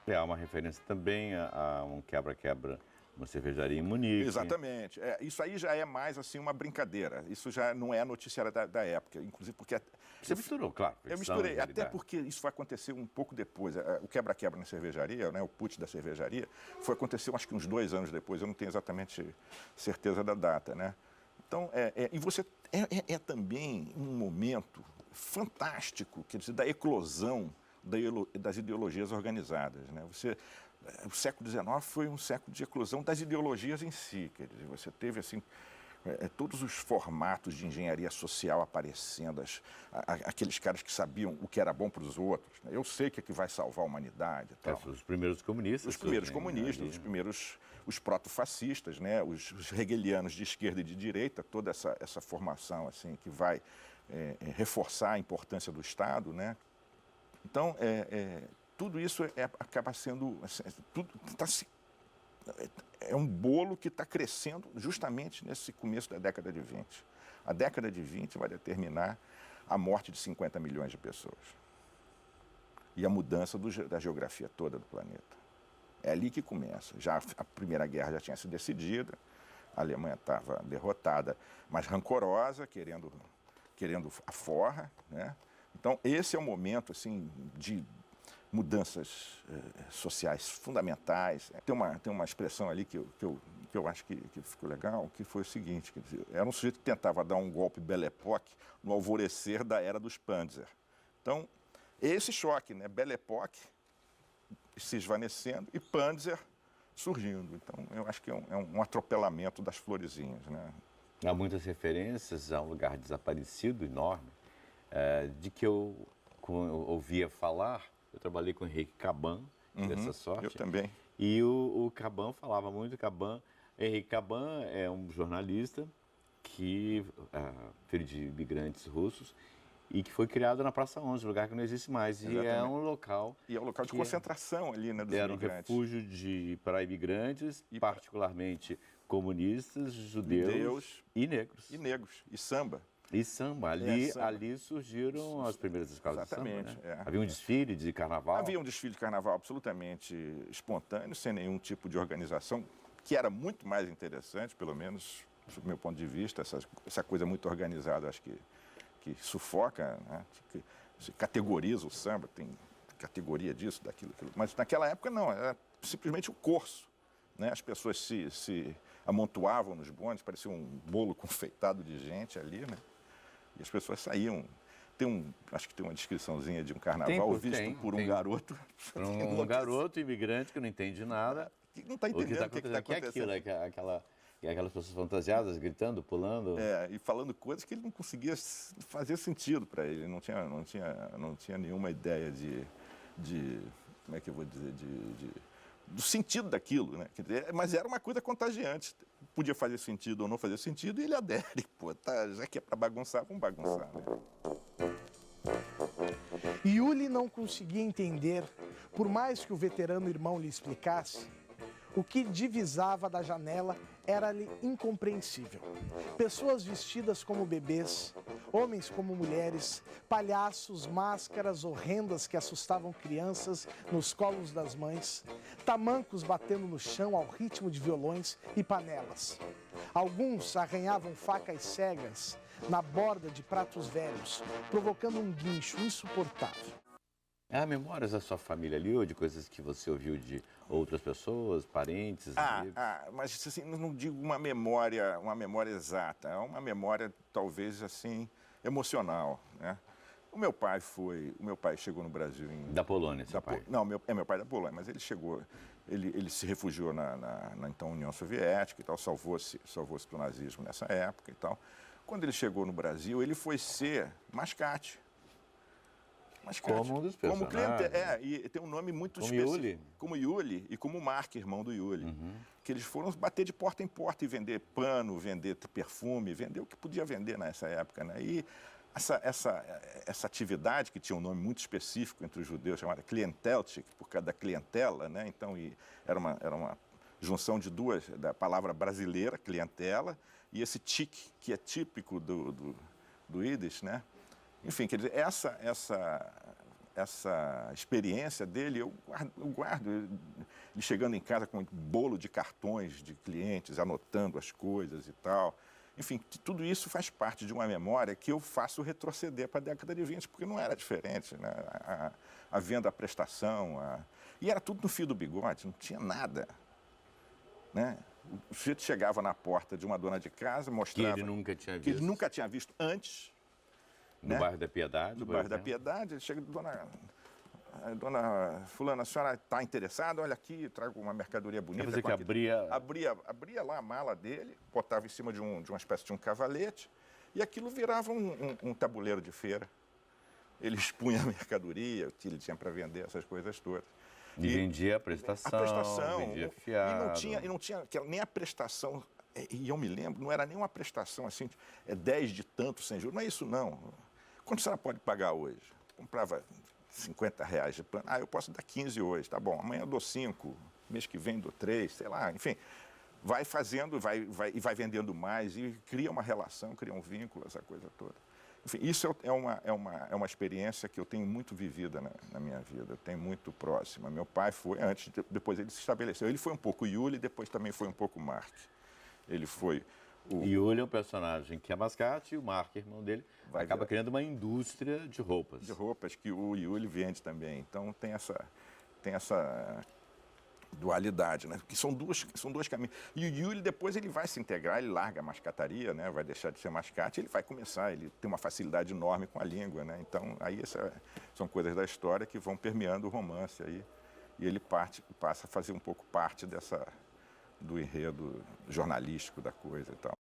É uma referência também a um quebra-quebra, uma cervejaria em Munique. Exatamente. Isso aí já é mais assim uma brincadeira. Isso já não é noticiário da época, inclusive porque Você misturou, claro. eu ficção e misturei, até realidade. porque isso vai acontecer um pouco depois. O quebra-quebra na cervejaria, né, o putsch da cervejaria, foi acontecer acho que uns 2 anos depois. Eu não tenho exatamente certeza da data, né? Então, e você é também um momento fantástico, quer dizer, da eclosão das ideologias organizadas, né? O século XIX foi um século de eclosão das ideologias em si, quer dizer, você teve assim todos os formatos de engenharia social aparecendo, aqueles caras que sabiam o que era bom para os outros, né? Eu sei que é que vai salvar a humanidade e tal. Os primeiros comunistas. Os primeiros surgem comunistas, ali, os primeiros, os proto-fascistas, né? Os hegelianos de esquerda e de direita, toda essa formação assim que vai reforçar a importância do Estado, né? Então, tudo isso acaba sendo, tudo é um bolo que está crescendo justamente nesse começo da década de 20. A década de 20 vai determinar a morte de 50 milhões de pessoas e a mudança da geografia toda do planeta. É ali que começa. Já a Primeira Guerra já tinha sido decidida, a Alemanha estava derrotada, mas rancorosa, querendo a forra, né? Então, esse é o momento assim, de mudanças sociais fundamentais. Tem uma expressão ali que eu acho que ficou legal, que foi o seguinte, quer dizer, era um sujeito que tentava dar um golpe Belle Époque no alvorecer da era dos Panzer. Então, esse choque, né? Belle Époque se esvanecendo e Panzer surgindo. Então, eu acho que é um atropelamento das florezinhas, né? Há muitas referências a um lugar desaparecido, enorme, de que eu ouvia falar. Eu trabalhei com o Henrique Caban, tive essa sorte. Eu também. E o Caban falava muito, Henrique Caban é um jornalista filho de imigrantes russos, e que foi criado na Praça 11, um lugar que não existe mais. Exatamente. E é um local... E é um local de concentração ali, né, dos era imigrantes. Um refúgio para imigrantes, particularmente comunistas, judeus e negros. E negros. E samba. E samba. Ali surgiram as primeiras escolas de samba, né? Havia um desfile de carnaval? Havia um desfile de carnaval absolutamente espontâneo, sem nenhum tipo de organização, que era muito mais interessante, pelo menos do meu ponto de vista, essa coisa muito organizada, acho que sufoca, né? Que categoriza o samba, tem categoria disso, daquilo. Mas naquela época não, era simplesmente o corso, né? As pessoas se amontoavam nos bondes, parecia um bolo confeitado de gente ali, né? E as pessoas saíam. Acho que tem uma descriçãozinha de um carnaval visto por um garoto. Um garoto imigrante que não entende nada. Que não está entendendo o que está acontecendo. Aquelas pessoas fantasiadas, gritando, pulando. E falando coisas que ele não conseguia fazer sentido para ele. Não tinha nenhuma ideia de como é que eu vou dizer, do sentido daquilo, né? Quer dizer, mas era uma coisa contagiante. Podia fazer sentido ou não fazer sentido, e ele adere. Pô, já que é para bagunçar, vamos bagunçar, né? Yuli não conseguia entender, por mais que o veterano irmão lhe explicasse, o que divisava da janela era-lhe incompreensível. Pessoas vestidas como bebês, homens como mulheres, palhaços, máscaras horrendas que assustavam crianças nos colos das mães, tamancos batendo no chão ao ritmo de violões e panelas. Alguns arranhavam facas cegas na borda de pratos velhos, provocando um guincho insuportável. Há memórias da sua família ali ou de coisas que você ouviu de outras pessoas, parentes, amigos? Mas assim, não digo uma memória exata, é uma memória talvez assim emocional, né? O meu pai chegou no Brasil da Polônia, seu pai? Não, meu pai é da Polônia, mas ele chegou, ele se refugiou na então União Soviética e tal, salvou-se do nazismo nessa época e tal. Quando ele chegou no Brasil, ele foi ser mascate. Como um dos personagens. E tem um nome muito específico. Yuli. Como Yuli e como Mark, irmão do Yuli. Que eles foram bater de porta em porta e vender pano, vender perfume, vender o que podia vender nessa época, né? E essa atividade, que tinha um nome muito específico entre os judeus, chamada Klienteltchik, por causa da clientela, né? Então, era uma junção de da palavra brasileira, clientela, e esse tic, que é típico do Yiddish, né? Enfim, quer dizer, essa experiência dele, eu guardo. Ele chegando em casa com um bolo de cartões de clientes, anotando as coisas e tal. Enfim, tudo isso faz parte de uma memória que eu faço retroceder para a década de 20, porque não era diferente, né? A venda, a prestação, e era tudo no fio do bigode, não tinha nada, né? O sujeito chegava na porta de uma dona de casa, mostrava... Que ele nunca tinha que ele visto. nunca tinha visto antes. No né? bairro da Piedade, No por bairro da exemplo. Piedade, ele chega, dona fulana, a senhora está interessada? Olha aqui, trago uma mercadoria bonita. Quer dizer com que aqui." abria... Abria lá a mala dele, botava em cima de uma espécie de um cavalete, e aquilo virava um tabuleiro de feira. Ele expunha a mercadoria, o que ele tinha para vender, essas coisas todas. E vendia a prestação, vendia fiado. E não tinha nem a prestação, e eu me lembro, não era nem uma prestação assim, 10 de tanto sem juros, não é isso não. Quanto a senhora pode pagar hoje? Comprava R$50 de plano, eu posso dar 15 hoje, tá bom, amanhã eu dou 5, mês que vem dou 3, sei lá, enfim. Vai fazendo, vai vendendo mais e cria uma relação, cria um vínculo, essa coisa toda. Enfim, isso é uma experiência que eu tenho muito vivida na minha vida, eu tenho muito próxima. Meu pai foi, depois ele se estabeleceu. Ele foi um pouco Yuli, depois também foi um pouco Mark. Ele foi o... Yuli é um personagem que é mascate e o Mark, irmão dele, acaba virar. criando uma indústria de roupas. De roupas que o Yuli vende também. Então tem essa dualidade, né? Que são dois caminhos. E o Yuli depois ele vai se integrar, ele larga a mascataria, né? Vai deixar de ser mascate, ele vai começar, ele tem uma facilidade enorme com a língua, né? Então aí são coisas da história que vão permeando o romance aí, e ele passa a fazer um pouco parte do enredo jornalístico da coisa e tal.